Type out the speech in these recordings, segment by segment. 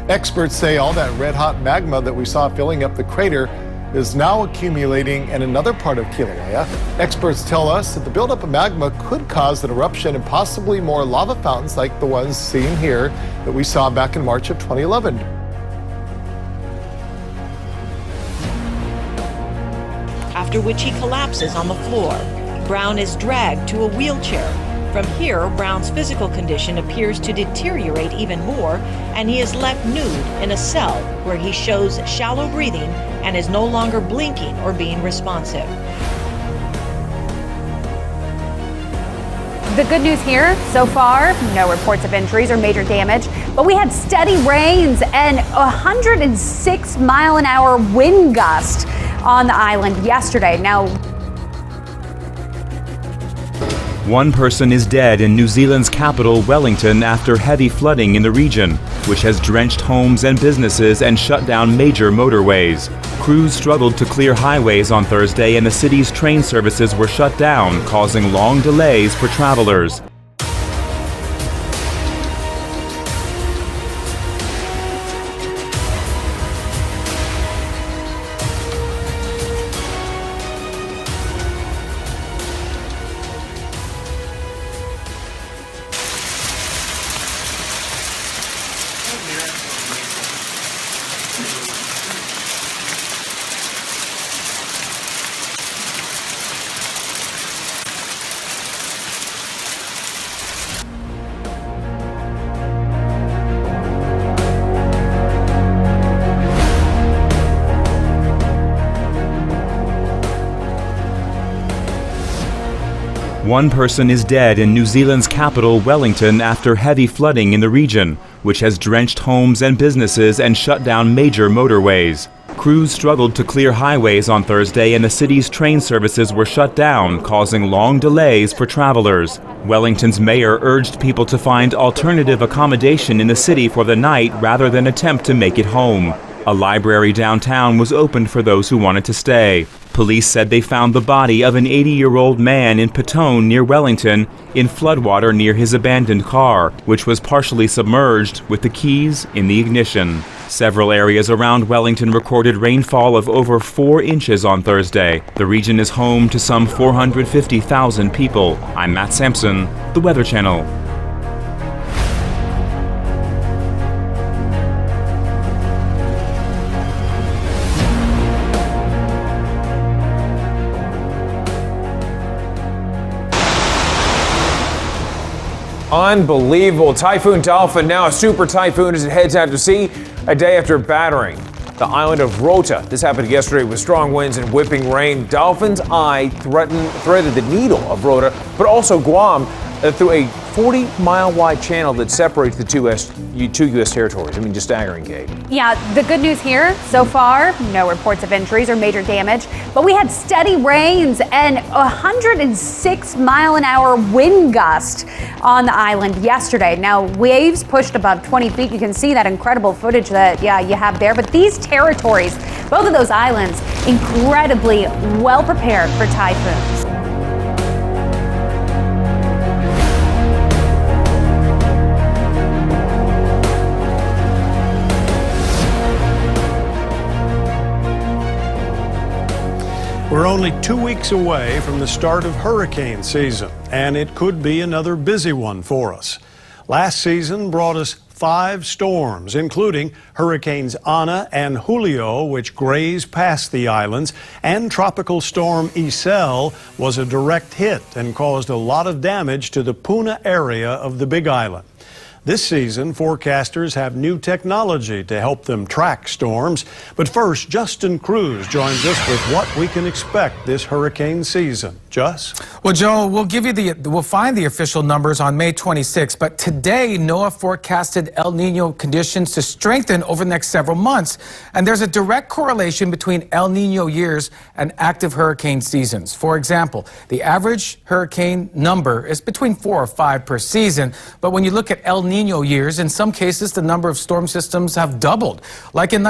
Experts say all that red-hot magma that we saw filling up the crater is now accumulating in another part of Kilauea. Experts tell us that the buildup of magma could cause an eruption and possibly more lava fountains like the ones seen here that we saw back in March of 2011. After which he collapses on the floor. Brown is dragged to a wheelchair. From here, Brown's physical condition appears to deteriorate even more, and he is left nude in a cell where he shows shallow breathing and is no longer blinking or being responsive. The good news here, so far, no reports of injuries or major damage, but we had steady rains and 106-mile-an-hour wind gust on the island yesterday. Now, one person is dead in New Zealand's capital, Wellington, after heavy flooding in the region, which has drenched homes and businesses and shut down major motorways. Crews struggled to clear highways on Thursday, and the city's train services were shut down, causing long delays for travelers. One person is dead in New Zealand's capital, Wellington, after heavy flooding in the region, which has drenched homes and businesses and shut down major motorways. Crews struggled to clear highways on Thursday, and the city's train services were shut down, causing long delays for travelers. Wellington's mayor urged people to find alternative accommodation in the city for the night rather than attempt to make it home. A library downtown was opened for those who wanted to stay. Police said they found the body of an 80-year-old man in Petone near Wellington in floodwater near his abandoned car, which was partially submerged with the keys in the ignition. Several areas around Wellington recorded rainfall of over 4 inches on Thursday. The region is home to some 450,000 people. I'm Matt Sampson, The Weather Channel. Unbelievable. Typhoon Dolphin, now a super typhoon as it heads out to sea a day after battering the island of Rota. This happened yesterday with strong winds and whipping rain. Dolphin's eye threaded the needle of Rota, but also Guam through a 40-mile wide channel that separates the two U.S. territories. I mean, just staggering, Kate. yeah, the good news here, so far, no reports of injuries or major damage, but we had steady rains and 106-mile-an-hour wind gust on the island yesterday. Now, waves pushed above 20 feet. You can see that incredible footage that, you have there. But these territories, both of those islands, incredibly well prepared for typhoons. We're only 2 weeks away from the start of hurricane season, and it could be another busy one for us. Last season brought us 5 storms, including Hurricanes Ana and Julio, which grazed past the islands, and Tropical Storm Isel was a direct hit and caused a lot of damage to the Puna area of the Big Island. This season, forecasters have new technology to help them track storms. But first, Justin Cruz joins us with what we can expect this hurricane season. Just? Well, Joe, we'll find the official numbers on May 26th, but today NOAA forecasted El Nino conditions to strengthen over the next several months. And there's a direct correlation between El Nino years and active hurricane seasons. For example, the average hurricane number is between 4 or 5 per season. But when you look at El Nino years, in some cases, the number of storm systems have doubled. Like in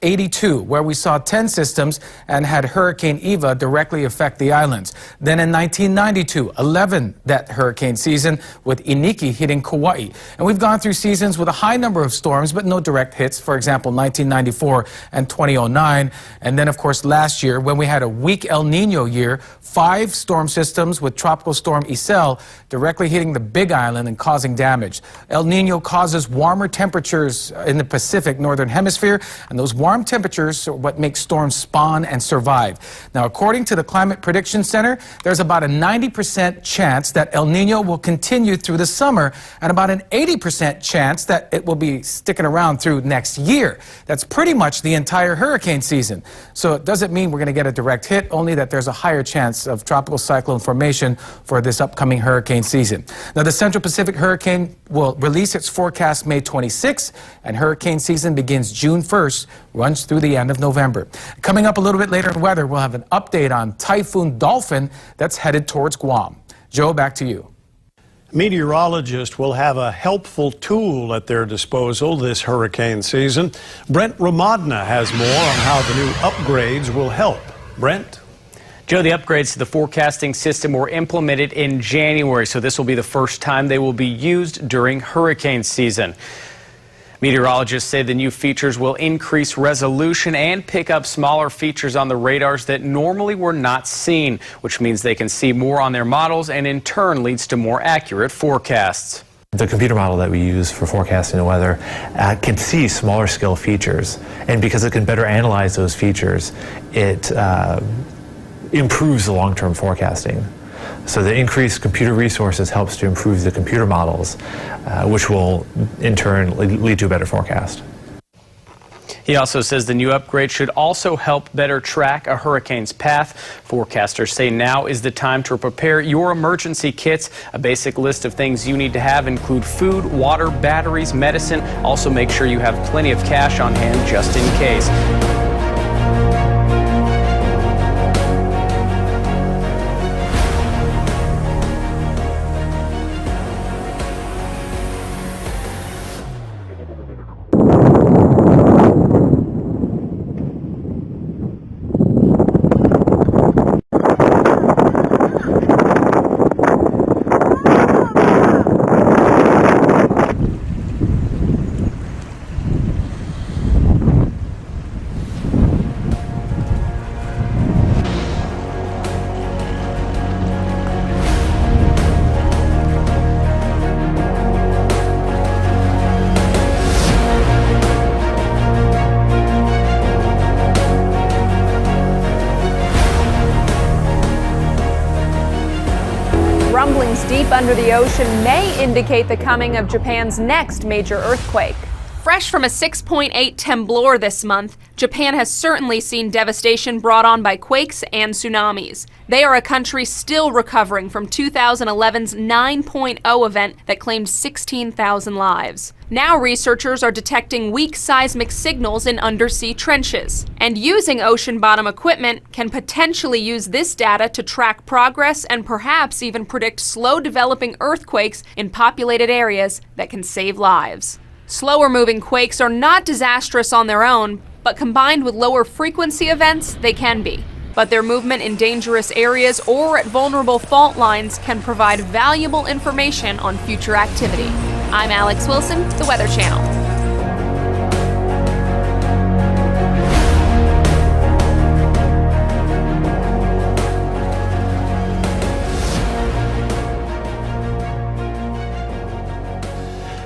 1982, where we saw 10 systems and had Hurricane Eva directly affect the islands. Then in 1992, 11 that hurricane season with Iniki hitting Kauai. And we've gone through seasons with a high number of storms, but no direct hits. For example, 1994 and 2009. And then, of course, last year, when we had a weak El Nino year, 5 storm systems with Tropical Storm Isel directly hitting the Big Island and causing damage. El Nino causes warmer temperatures in the Pacific Northern Hemisphere, and those warm temperatures are what make storms spawn and survive. Now, according to the Climate Prediction Center, there's about a 90% chance that El Nino will continue through the summer and about an 80% chance that it will be sticking around through next year. That's pretty much the entire hurricane season. So it doesn't mean we're going to get a direct hit, only that there's a higher chance of tropical cyclone formation for this upcoming hurricane season. Now, the Central Pacific Hurricane will release its forecast May 26th, and hurricane season begins June 1st, runs through the end of November. Coming up a little bit later in weather, we'll have an update on Typhoon Dolphin that's headed towards Guam. Joe, back to you. Meteorologists will have a helpful tool at their disposal this hurricane season. Brent Ramadna has more on how the new upgrades will help. Brent? Joe, the upgrades to the forecasting system were implemented in January, so this will be the first time they will be used during hurricane season. Meteorologists say the new features will increase resolution and pick up smaller features on the radars that normally were not seen, which means they can see more on their models and in turn leads to more accurate forecasts. The computer model that we use for forecasting the weather can see smaller scale features, and because it can better analyze those features, it improves the long-term forecasting. So the increased computer resources helps to improve the computer models, which will in turn lead to a better forecast. He also says the new upgrade should also help better track a hurricane's path. Forecasters say now is the time to prepare your emergency kits. A basic list of things you need to have include food, water, batteries, medicine. Also make sure you have plenty of cash on hand just in case. Rumblings deep under the ocean may indicate the coming of Japan's next major earthquake. Fresh from a 6.8 temblor this month, Japan has certainly seen devastation brought on by quakes and tsunamis. They are a country still recovering from 2011's 9.0 event that claimed 16,000 lives. Now researchers are detecting weak seismic signals in undersea trenches, and using ocean bottom equipment can potentially use this data to track progress and perhaps even predict slow developing earthquakes in populated areas that can save lives. Slower moving quakes are not disastrous on their own, but combined with lower frequency events, they can be. But their movement in dangerous areas or at vulnerable fault lines can provide valuable information on future activity. I'm Alex Wilson, the Weather Channel.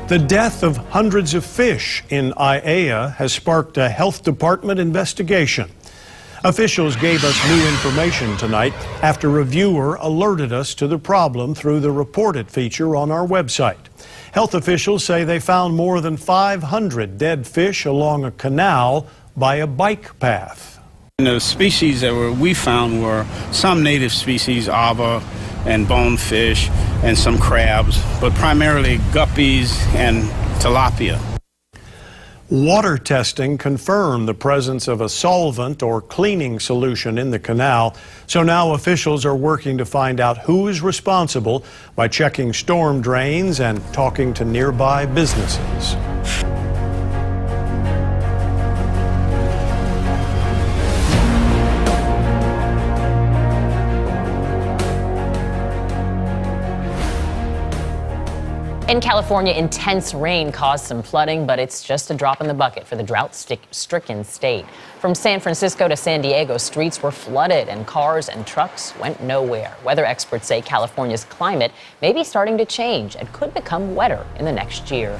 The death of hundreds of fish in Aiea has sparked a health department investigation. Officials gave us new information tonight after a viewer alerted us to the problem through the Report It feature on our website. Health officials say they found more than 500 dead fish along a canal by a bike path. The species that we found were some native species, ava and bonefish, and some crabs, but primarily guppies and tilapia. Water testing confirmed the presence of a solvent or cleaning solution in the canal, so now officials are working to find out who is responsible by checking storm drains and talking to nearby businesses. In California, intense rain caused some flooding, but it's just a drop in the bucket for the drought-stricken state. From San Francisco to San Diego, streets were flooded and cars and trucks went nowhere. Weather experts say California's climate may be starting to change and could become wetter in the next year.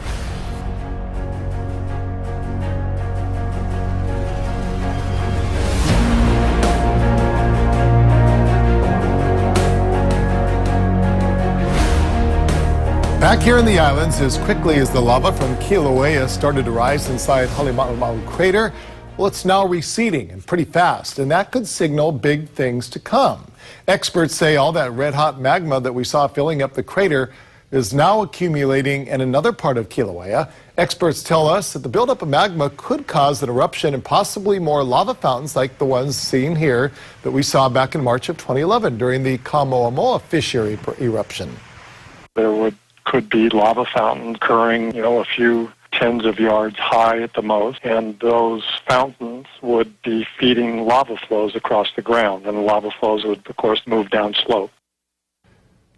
Back here in the islands, as quickly as the lava from Kilauea started to rise inside Halemaumau crater, well, it's now receding and pretty fast, and that could signal big things to come. Experts say all that red-hot magma that we saw filling up the crater is now accumulating in another part of Kilauea. Experts tell us that the buildup of magma could cause an eruption and possibly more lava fountains like the ones seen here that we saw back in March of 2011 during the Kamoamoa fissure eruption. There could be lava fountains occurring, a few tens of yards high at the most, and those fountains would be feeding lava flows across the ground, and the lava flows would, of course, move down slope.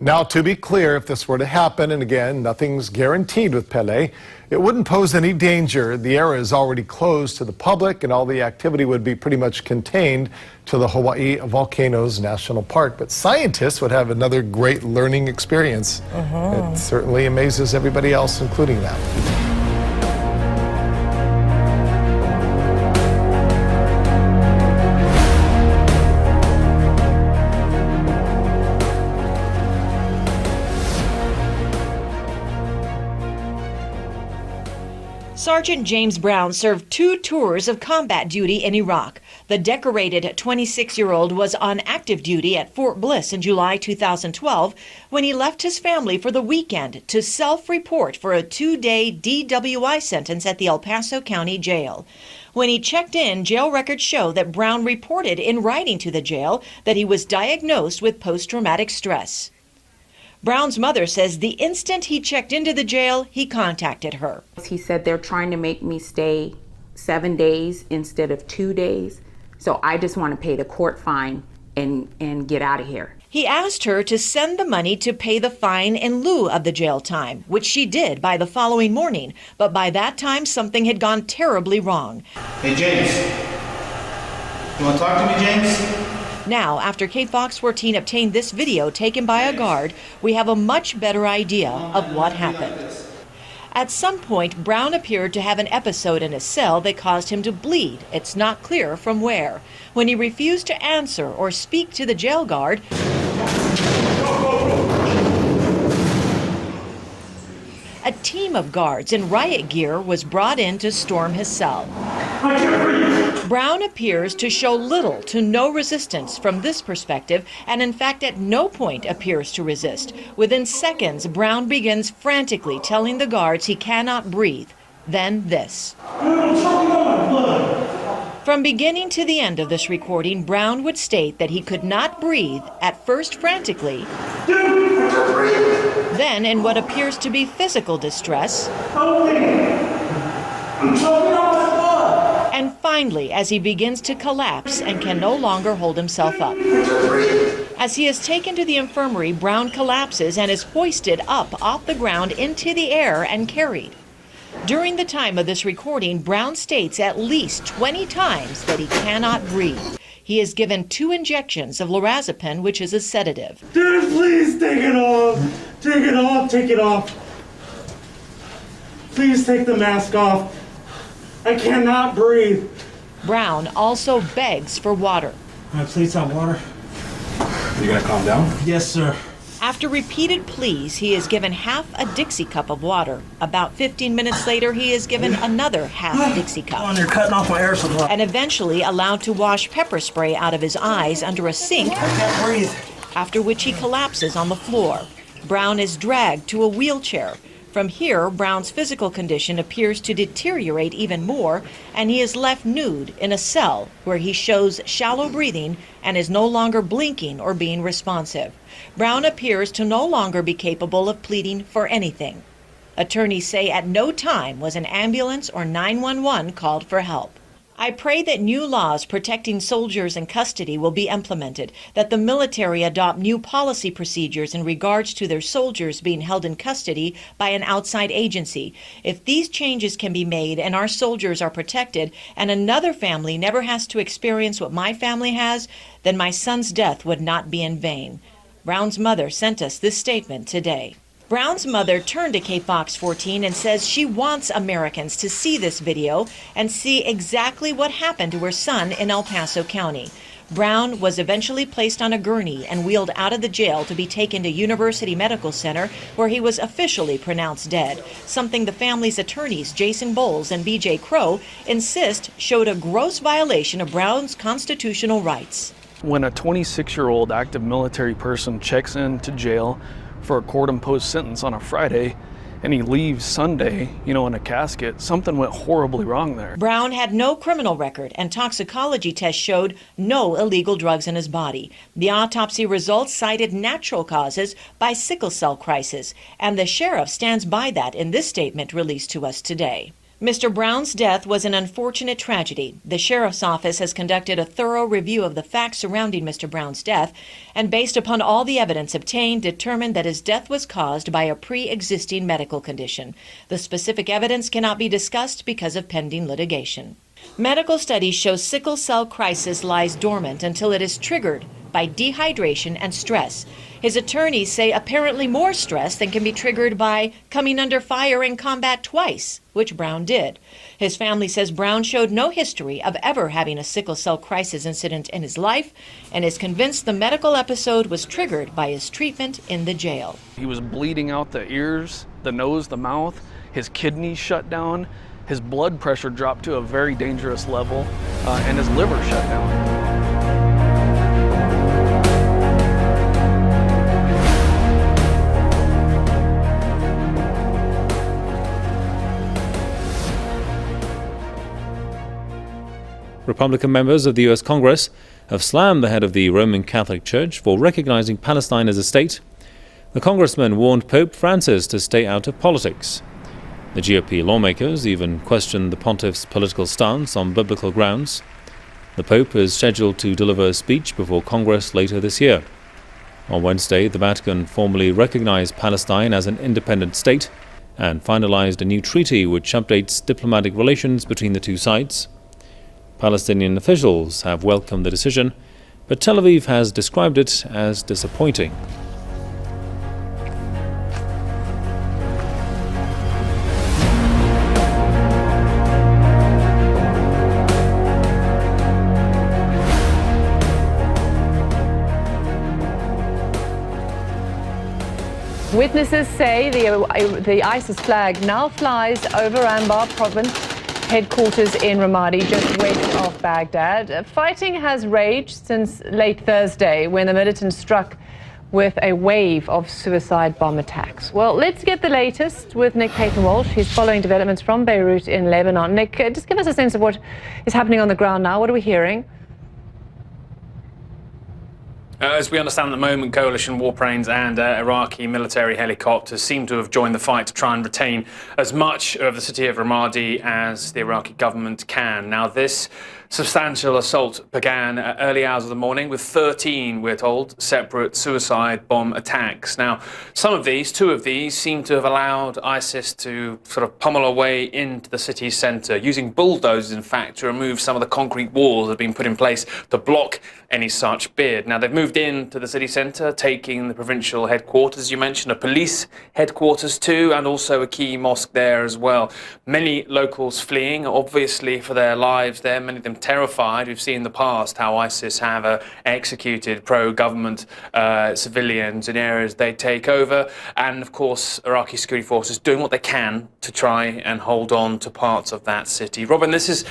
Now, to be clear, if this were to happen, and again, nothing's guaranteed with Pele, it wouldn't pose any danger. The area is already closed to the public, and all the activity would be pretty much contained to the Hawaii Volcanoes National Park. But scientists would have another great learning experience. It certainly amazes everybody else, including them. Sergeant James Brown served 2 tours of combat duty in Iraq. The decorated 26-year-old was on active duty at Fort Bliss in July 2012 when he left his family for the weekend to self-report for a 2-day DWI sentence at the El Paso County Jail. When he checked in, jail records show that Brown reported in writing to the jail that he was diagnosed with post-traumatic stress. Brown's mother says the instant he checked into the jail, he contacted her. He said they're trying to make me stay 7 days instead of 2 days, so I just want to pay the court fine and get out of here. He asked her to send the money to pay the fine in lieu of the jail time, which she did by the following morning, but by that time something had gone terribly wrong. Hey James, you want to talk to me, James? Now, after KFOX 14 obtained this video taken by a guard, we have a much better idea of what happened. At some point, Brown appeared to have an episode in his cell that caused him to bleed. It's not clear from where. When he refused to answer or speak to the jail guard, a team of guards in riot gear was brought in to storm his cell. Brown appears to show little to no resistance from this perspective, and in fact at no point appears to resist. Within seconds, Brown begins frantically telling the guards he cannot breathe. Then this. From beginning to the end of this recording, Brown would state that he could not breathe, at first frantically, then in what appears to be physical distress, and finally as he begins to collapse and can no longer hold himself up. As he is taken to the infirmary, Brown collapses and is hoisted up off the ground into the air and carried. During the time of this recording, Brown states at least 20 times that he cannot breathe. He is given 2 injections of lorazepam, which is a sedative. Dude, please take it off. Take it off, take it off. Please take the mask off. I cannot breathe. Brown also begs for water. Please have water. You gonna calm down? Yes, sir. After repeated pleas, he is given half a Dixie cup of water. About 15 minutes later, he is given another half Dixie cup. Oh, you're cutting off my air supply. And eventually allowed to wash pepper spray out of his eyes under a sink. I can't breathe. After which he collapses on the floor. Brown is dragged to a wheelchair. From here, Brown's physical condition appears to deteriorate even more, and he is left nude in a cell where he shows shallow breathing and is no longer blinking or being responsive. Brown appears to no longer be capable of pleading for anything. Attorneys say at no time was an ambulance or 911 called for help. I pray that new laws protecting soldiers in custody will be implemented, that the military adopt new policy procedures in regards to their soldiers being held in custody by an outside agency. If these changes can be made and our soldiers are protected and another family never has to experience what my family has, then my son's death would not be in vain. Brown's mother sent us this statement today. Brown's mother turned to KFOX 14 and says she wants Americans to see this video and see exactly what happened to her son in El Paso County. Brown was eventually placed on a gurney and wheeled out of the jail to be taken to University Medical Center, where he was officially pronounced dead, something the family's attorneys Jason Bowles and B.J. Crow insist showed a gross violation of Brown's constitutional rights. When a 26-year-old active military person checks into jail for a court-imposed sentence on a Friday, and he leaves Sunday, in a casket, something went horribly wrong there. Brown had no criminal record, and toxicology tests showed no illegal drugs in his body. The autopsy results cited natural causes by sickle cell crisis, and the sheriff stands by that in this statement released to us today. Mr. Brown's death was an unfortunate tragedy. The sheriff's office has conducted a thorough review of the facts surrounding Mr. Brown's death, and based upon all the evidence obtained, determined that his death was caused by a pre-existing medical condition. The specific evidence cannot be discussed because of pending litigation. Medical studies show sickle cell crisis lies dormant until it is triggered by dehydration and stress. His attorneys say apparently more stress than can be triggered by coming under fire in combat twice, which Brown did. His family says Brown showed no history of ever having a sickle cell crisis incident in his life and is convinced the medical episode was triggered by his treatment in the jail. He was bleeding out the ears, the nose, the mouth, his kidneys shut down, his blood pressure dropped to a very dangerous level, and his liver shut down. Republican members of the U.S. Congress have slammed the head of the Roman Catholic Church for recognizing Palestine as a state. The congressman warned Pope Francis to stay out of politics. The GOP lawmakers even questioned the pontiff's political stance on biblical grounds. The Pope is scheduled to deliver a speech before Congress later this year. On Wednesday, the Vatican formally recognized Palestine as an independent state and finalized a new treaty which updates diplomatic relations between the two sides. Palestinian officials have welcomed the decision, but Tel Aviv has described it as disappointing. Witnesses say the ISIS flag now flies over Anbar province headquarters in Ramadi, just west of Baghdad. Fighting has raged since late Thursday when the militants struck with a wave of suicide bomb attacks. Well, let's get the latest with Nick Payton-Walsh. He's following developments from Beirut in Lebanon. Nick, just give us a sense of what is happening on the ground now. What are we hearing? As we understand at the moment, coalition warplanes and Iraqi military helicopters seem to have joined the fight to try and retain as much of the city of Ramadi as the Iraqi government can. Now, this substantial assault began at early hours of the morning with 13, we're told, separate suicide bomb attacks. Now, two of these, seem to have allowed ISIS to sort of pummel away into the city's centre, using bulldozers, in fact, to remove some of the concrete walls that have been put in place to block any such bid. Now, they've moved into the city centre, taking the provincial headquarters, you mentioned, a police headquarters too, and also a key mosque there as well. Many locals fleeing, obviously, for their lives there, many of them terrified. We've seen in the past how ISIS have executed pro-government civilians in areas they take over, and of course Iraqi security forces doing what they can to try and hold on to parts of that city. Robin, this is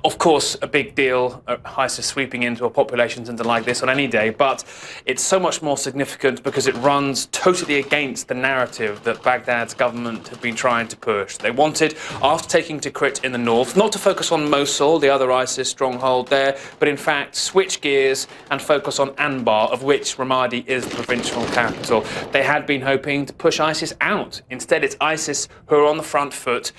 of course a big deal, ISIS sweeping into a population centre like this on any day, but it's so much more significant because it runs totally against the narrative that Baghdad's government have been trying to push. They wanted, after taking Tikrit in the north, not to focus on Mosul, the other ISIS stronghold there, but in fact switch gears and focus on Anbar, of which Ramadi is the provincial capital. They had been hoping to push ISIS out. Instead, it's ISIS who are on the front foot,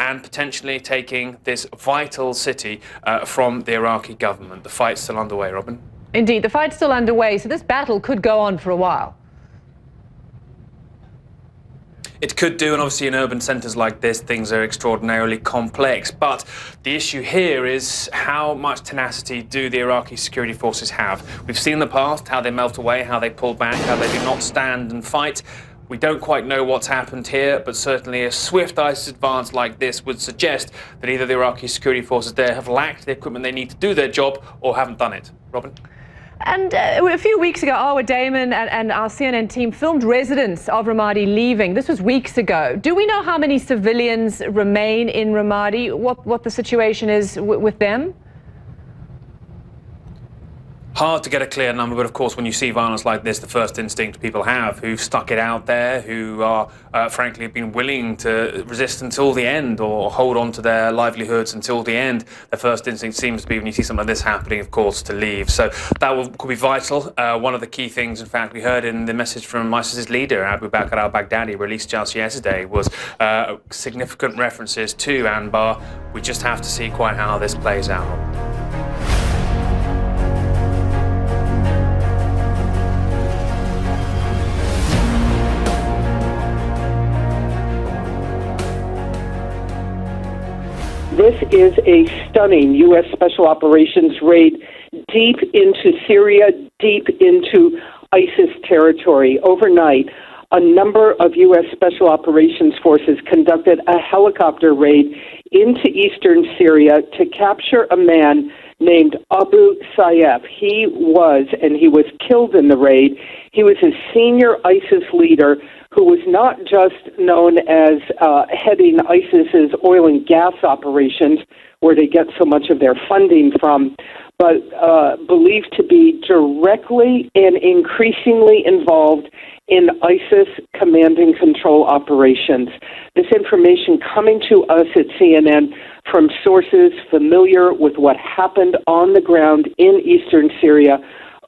and potentially taking this vital city from the Iraqi government. The fight's still underway, Robin. Indeed, the fight's still underway, so this battle could go on for a while. It could do, and obviously in urban centres like this, things are extraordinarily complex. But the issue here is how much tenacity do the Iraqi security forces have? We've seen in the past how they melt away, how they pull back, how they do not stand and fight. We don't quite know what's happened here, but certainly a swift ISIS advance like this would suggest that either the Iraqi security forces there have lacked the equipment they need to do their job or haven't done it. Robin? And a few weeks ago, Arwa Damon and our CNN team filmed residents of Ramadi leaving. This was weeks ago. Do we know how many civilians remain in Ramadi? What the situation is with them? Hard to get a clear number, but of course, when you see violence like this, the first instinct people have, who've stuck it out there, who are, frankly, have been willing to resist until the end or hold on to their livelihoods until the end, the first instinct seems to be, when you see something like this happening, of course, to leave. So that could be vital. One of the key things, in fact, we heard in the message from ISIS's leader, Abu Bakr al-Baghdadi, released just yesterday, was significant references to Anbar. We just have to see quite how this plays out. This is a stunning U.S. Special Operations raid deep into Syria, deep into ISIS territory. Overnight, a number of U.S. Special Operations forces conducted a helicopter raid into eastern Syria to capture a man named Abu Sayyaf. He was killed in the raid. He was a senior ISIS leader who was not just known as heading ISIS's oil and gas operations, where they get so much of their funding from, but believed to be directly and increasingly involved in ISIS command and control operations. This information coming to us at CNN from sources familiar with what happened on the ground in eastern Syria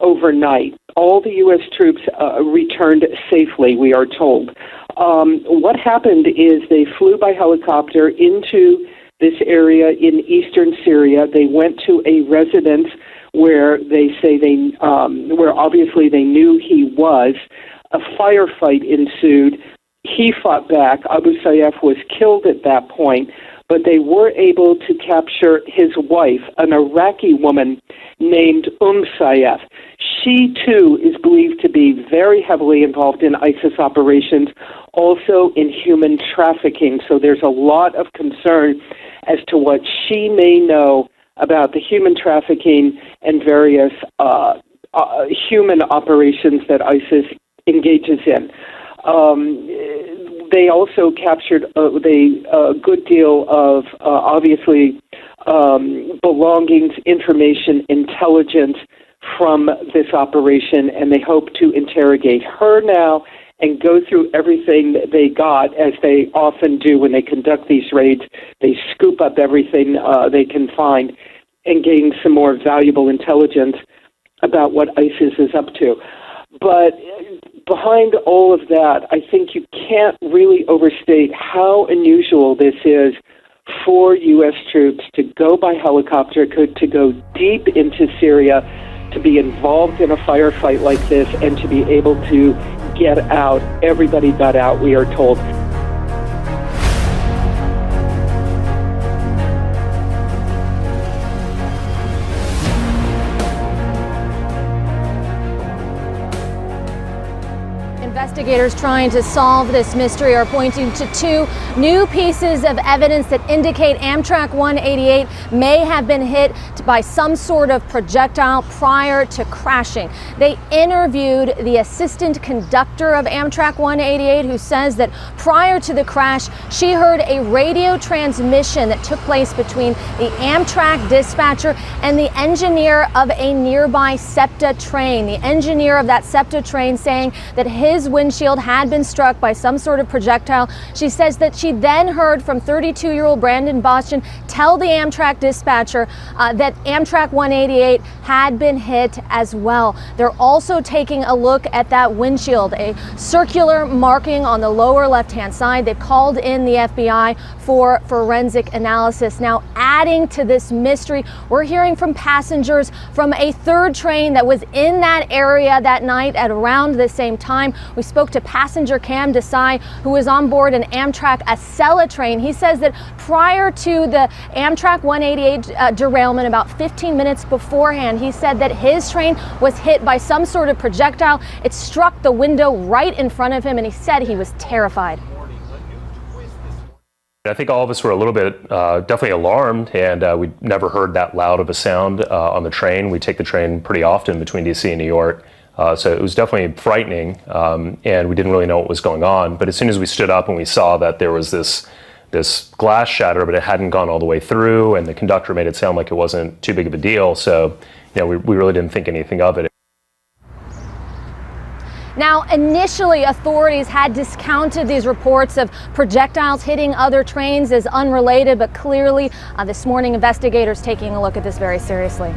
overnight. All the U.S. troops returned safely, we are told. What happened is they flew by helicopter into this area in eastern Syria. They went to a residence where where obviously they knew he was. A firefight ensued. He fought back. Abu Sayyaf was killed at that point, but they were able to capture his wife, an Iraqi woman named Sayyaf. She, too, is believed to be very heavily involved in ISIS operations, also in human trafficking. So there's a lot of concern as to what she may know about the human trafficking and various human operations that ISIS engages in. They also captured a good deal of, obviously, belongings, information, intelligence from this operation, and they hope to interrogate her now and go through everything that they got, as they often do when they conduct these raids. They scoop up everything they can find and gain some more valuable intelligence about what ISIS is up to. But behind all of that, I think you can't really overstate how unusual this is for U.S. troops to go by helicopter, to go deep into Syria, to be involved in a firefight like this, and to be able to get out. Everybody got out, we are told. Investigators trying to solve this mystery are pointing to two new pieces of evidence that indicate Amtrak 188 may have been hit by some sort of projectile prior to crashing. They interviewed the assistant conductor of Amtrak 188, who says that prior to the crash, she heard a radio transmission that took place between the Amtrak dispatcher and the engineer of a nearby SEPTA train. The engineer of that SEPTA train saying that his window windshield had been struck by some sort of projectile. She says that she then heard from 32-year-old Brandon Boston tell the Amtrak dispatcher that Amtrak 188 had been hit as well. They're also taking a look at that windshield, a circular marking on the lower left-hand side. They've called in the FBI for forensic analysis. Now, adding to this mystery, we're hearing from passengers from a third train that was in that area that night at around the same time. We spoke to passenger Cam Desai, who was on board an Amtrak Acela train. He says that prior to the Amtrak 188 derailment, about 15 minutes beforehand, he said that his train was hit by some sort of projectile. It struck the window right in front of him, and he said he was terrified. I think all of us were a little bit definitely alarmed, and we'd never heard that loud of a sound on the train. We take the train pretty often between DC and New York, so it was definitely frightening, and we didn't really know what was going on. But as soon as we stood up and we saw that there was this glass shatter, but it hadn't gone all the way through, and the conductor made it sound like it wasn't too big of a deal, so we really didn't think anything of it. Now, initially, authorities had discounted these reports of projectiles hitting other trains as unrelated, but clearly this morning investigators taking a look at this very seriously.